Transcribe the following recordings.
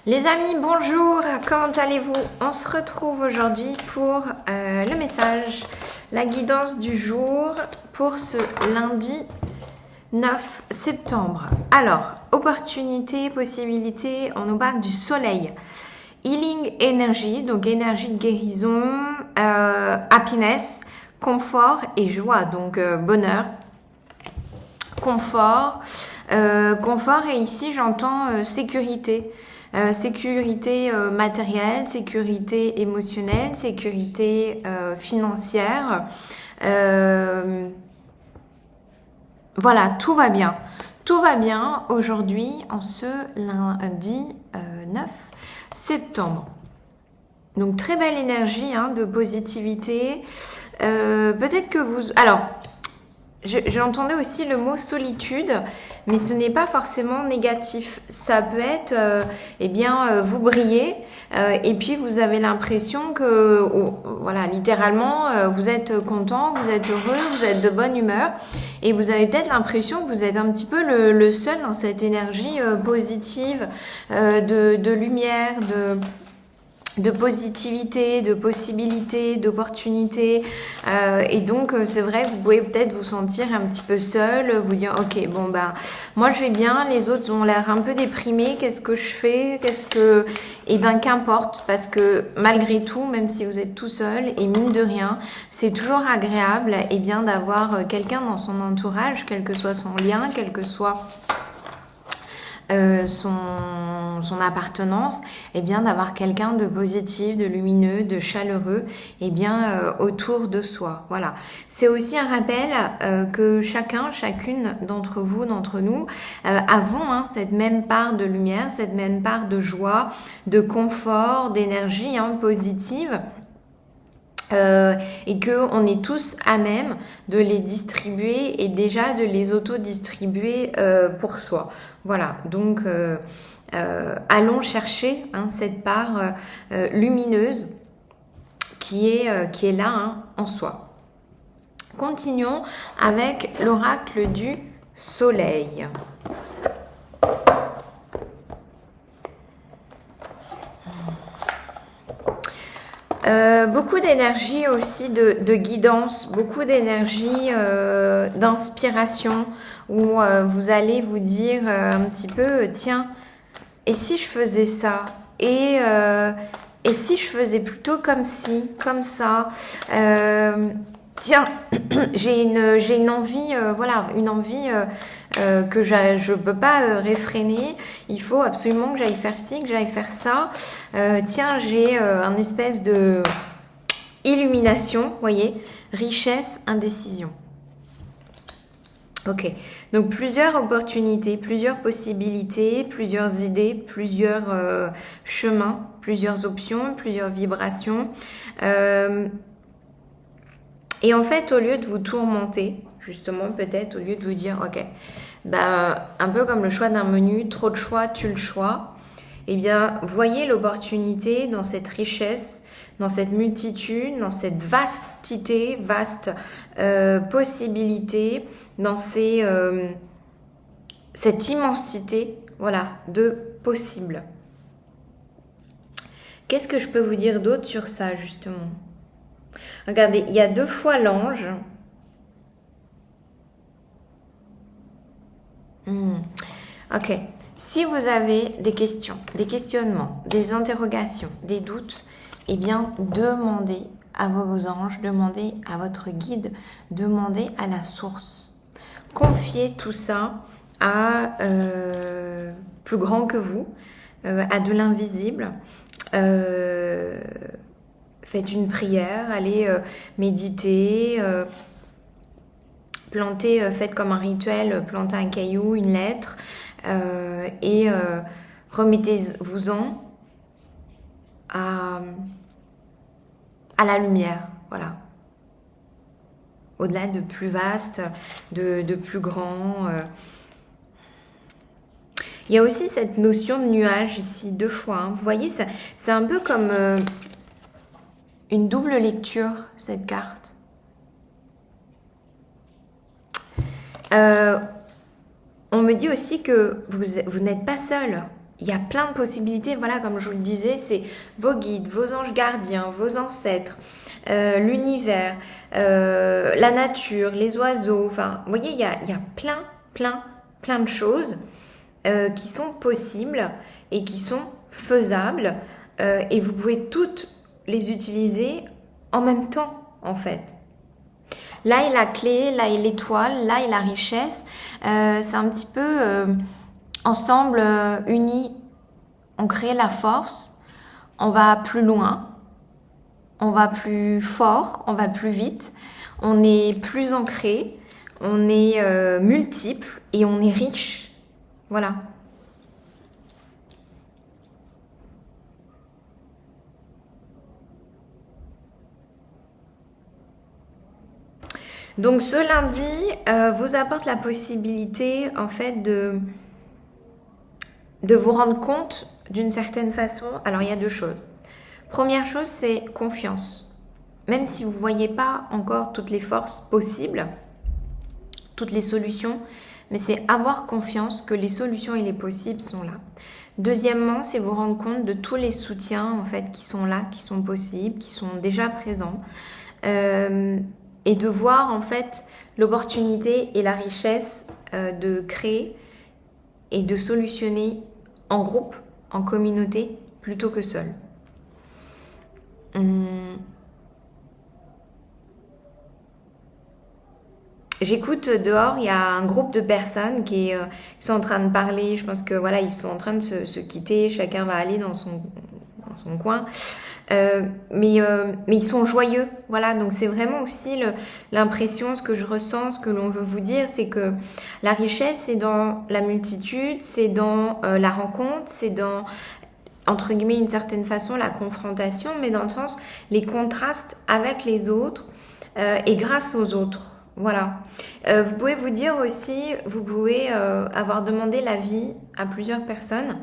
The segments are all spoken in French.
Les amis, bonjour, comment allez-vous? On se retrouve aujourd'hui pour le message, la guidance du jour pour ce lundi 9 septembre. Alors, opportunité, possibilité, on nous parle du soleil. Healing energy, donc énergie de guérison, happiness, confort et joie, donc bonheur, confort. Confort et ici j'entends sécurité. Sécurité matérielle, sécurité émotionnelle, sécurité financière. Voilà, tout va bien. Tout va bien aujourd'hui en ce lundi 9 septembre. Donc très belle énergie de positivité. Peut-être que vous... Alors, j'entendais aussi le mot solitude, mais ce n'est pas forcément négatif. Ça peut être, vous brillez et puis vous avez l'impression que, voilà, littéralement, vous êtes content, vous êtes heureux, vous êtes de bonne humeur et vous avez peut-être l'impression que vous êtes un petit peu le seul dans cette énergie positive, de lumière, de positivité, de possibilités, d'opportunités. Et donc, c'est vrai que vous pouvez peut-être vous sentir un petit peu seul, vous dire, ok, bon, bah, moi je vais bien, les autres ont l'air un peu déprimés, qu'est-ce que je fais? Eh ben, qu'importe, parce que malgré tout, même si vous êtes tout seul, et mine de rien, c'est toujours agréable, d'avoir quelqu'un dans son entourage, quel que soit son lien, quel que soit son appartenance, d'avoir quelqu'un de positif, de lumineux, de chaleureux, autour de soi. Voilà. C'est aussi un rappel que chacune d'entre vous, d'entre nous, avons cette même part de lumière, cette même part de joie, de confort, d'énergie positive. Et qu'on est tous à même de les distribuer et déjà de les auto-distribuer pour soi. Voilà, donc allons chercher cette part lumineuse qui est là en soi. Continuons avec l'oracle du soleil. Beaucoup d'énergie aussi de guidance, beaucoup d'énergie d'inspiration où vous allez vous dire un petit peu, tiens, et si je faisais ça? Et si je faisais plutôt comme ci, comme ça? Tiens, j'ai une envie, une envie que je peux pas réfréner. Il faut absolument que j'aille faire ci, que j'aille faire ça. Tiens, j'ai un espèce de illumination, voyez, richesse, indécision. Ok, donc plusieurs opportunités, plusieurs possibilités, plusieurs idées, plusieurs chemins, plusieurs options, plusieurs vibrations. Et en fait, au lieu de vous tourmenter, justement, peut-être, au lieu de vous dire, ok, un peu comme le choix d'un menu, trop de choix, tue le choix, voyez l'opportunité dans cette richesse, dans cette multitude, dans cette vastité, vaste possibilité, dans cette immensité, de possible. Qu'est-ce que je peux vous dire d'autre sur ça, justement ? Regardez, il y a 2 fois l'ange. Ok. Si vous avez des questions, des questionnements, des interrogations, des doutes, demandez à vos anges, demandez à votre guide, demandez à la source. Confiez tout ça à plus grand que vous, à de l'invisible. Faites une prière, allez méditer, faites comme un rituel, plantez un caillou, une lettre et remettez-vous-en à la lumière, voilà. Au-delà de plus vaste, de plus grand. Il y a aussi cette notion de nuage ici, 2 fois. Vous voyez, c'est un peu comme une double lecture, cette carte. On me dit aussi que vous n'êtes pas seul. il y a plein de possibilités. Voilà, comme je vous le disais, c'est vos guides, vos anges gardiens, vos ancêtres, l'univers, la nature, les oiseaux. Enfin, vous voyez, il y a plein de choses qui sont possibles et qui sont faisables. Et vous pouvez toutes les utiliser en même temps, en fait. Là est la clé, là est l'étoile, là est la richesse. C'est un petit peu ensemble, unis, on crée la force, on va plus loin, on va plus fort, on va plus vite, on est plus ancré, on est multiple et on est riche. Voilà. Donc ce lundi vous apporte la possibilité en fait de vous rendre compte d'une certaine façon. Alors il y a deux choses. Première chose, c'est confiance. Même si vous ne voyez pas encore toutes les forces possibles, toutes les solutions, mais c'est avoir confiance que les solutions et les possibles sont là. Deuxièmement, c'est vous rendre compte de tous les soutiens en fait qui sont là, qui sont possibles, qui sont déjà présents. Et de voir en fait l'opportunité et la richesse de créer et de solutionner en groupe, en communauté, plutôt que seul. J'écoute dehors, il y a un groupe de personnes qui sont en train de parler. Je pense que voilà, ils sont en train de se quitter. Chacun va aller dans son coin. Mais ils sont joyeux, voilà. Donc c'est vraiment aussi l'impression, ce que je ressens, ce que l'on veut vous dire, c'est que la richesse, c'est dans la multitude, c'est dans la rencontre, c'est dans, entre guillemets, une certaine façon, la confrontation, mais dans le sens, les contrastes avec les autres et grâce aux autres. Voilà. Vous pouvez vous dire aussi, vous pouvez avoir demandé l'avis à plusieurs personnes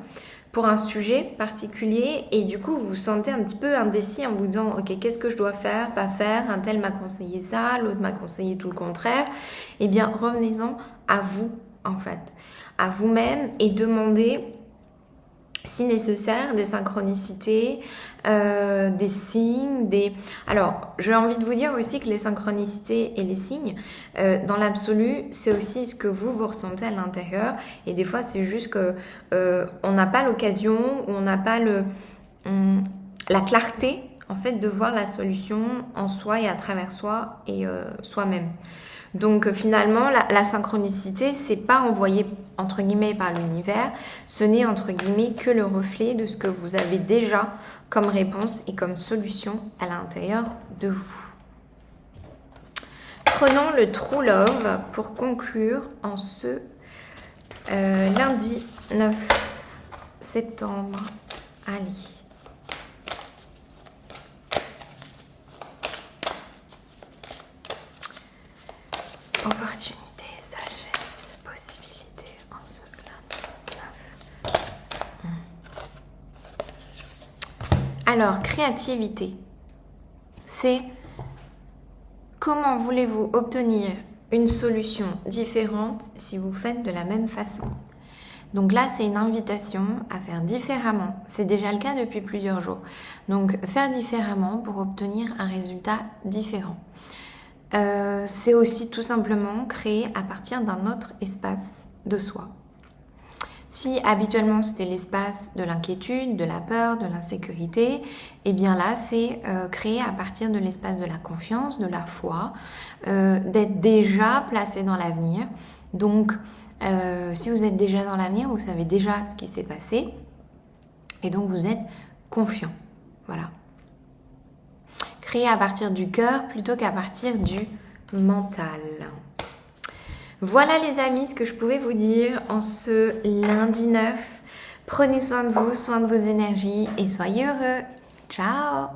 pour un sujet particulier et du coup vous vous sentez un petit peu indécis en vous disant ok, qu'est-ce que je dois faire, pas faire, un tel m'a conseillé ça, l'autre m'a conseillé tout le contraire. Eh bien revenez-en à vous en fait, à vous-même et demandez si nécessaire des synchronicités, des signes, Alors, j'ai envie de vous dire aussi que les synchronicités et les signes, dans l'absolu, c'est aussi ce que vous ressentez à l'intérieur. Et des fois, c'est juste que on n'a pas l'occasion ou on n'a pas la clarté, en fait, de voir la solution en soi et à travers soi et soi-même. Donc finalement, la synchronicité, c'est pas envoyé entre guillemets par l'univers, ce n'est entre guillemets que le reflet de ce que vous avez déjà comme réponse et comme solution à l'intérieur de vous. Prenons le True Love pour conclure en ce lundi 9 septembre. Allez. Opportunité, sagesse, possibilité en ce lundi 9. Alors, créativité. C'est comment voulez-vous obtenir une solution différente si vous faites de la même façon. Donc là, c'est une invitation à faire différemment. C'est déjà le cas depuis plusieurs jours. Donc, faire différemment pour obtenir un résultat différent. C'est aussi tout simplement créer à partir d'un autre espace de soi. Si habituellement c'était l'espace de l'inquiétude, de la peur, de l'insécurité, et bien là c'est créer à partir de l'espace de la confiance, de la foi, d'être déjà placé dans l'avenir. Donc si vous êtes déjà dans l'avenir, vous savez déjà ce qui s'est passé et donc vous êtes confiant. Voilà. Créer à partir du cœur plutôt qu'à partir du mental. Voilà les amis ce que je pouvais vous dire en ce lundi 9. Prenez soin de vous, soin de vos énergies et soyez heureux. Ciao!